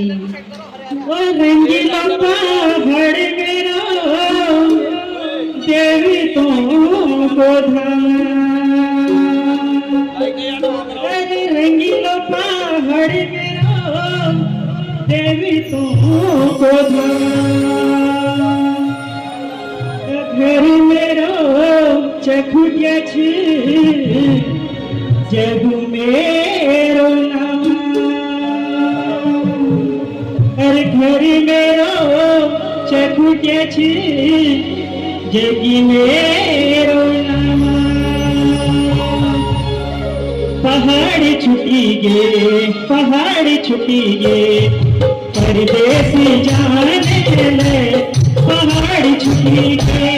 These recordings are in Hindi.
ओ रंगीला पहाड़ मेरो देवी तुमको अरे रंगीला पहाड़ मेरो देवी तुमको घर मेरो चखुटिया छी जगु मेरो नाम अरे घर मेरो चखुटिया छी जगी मेरो नाम पहाड़ छुटी गे परदेसी जाने ले पहाड़ छुटी गे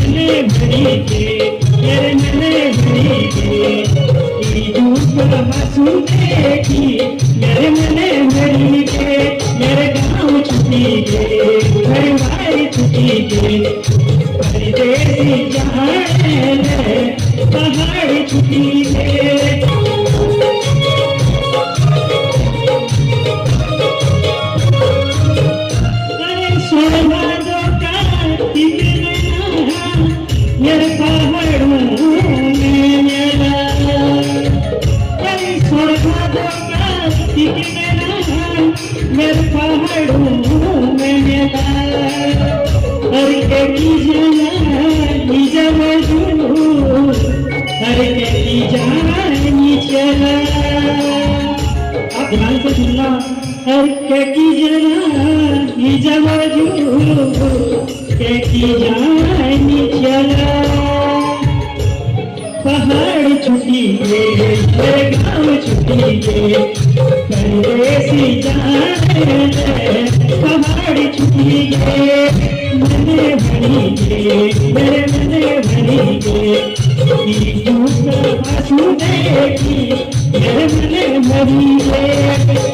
मने भरी गे मेरे मने भरी गे सुनते की मेरे मने भरी गे मेरे गाँव छुटी गे परिवार छुटी गे परदेसी जाने ले पहाड़ छुटी गे मेरे पहाड़ों में मेला स्वर्गा मेरे पहाड़ों में मेला हर के की जानी हर के की जानी चला आप ध्यान से सुनना हर के की जानी के की जानी चला पहाड़ छुटी गे मेरे गाँव छुटी गे परदेसी जाने पहाड़ छुटी गे मने भरी गे मेरे मने भरी गे सुने की मेरे मने भरी गे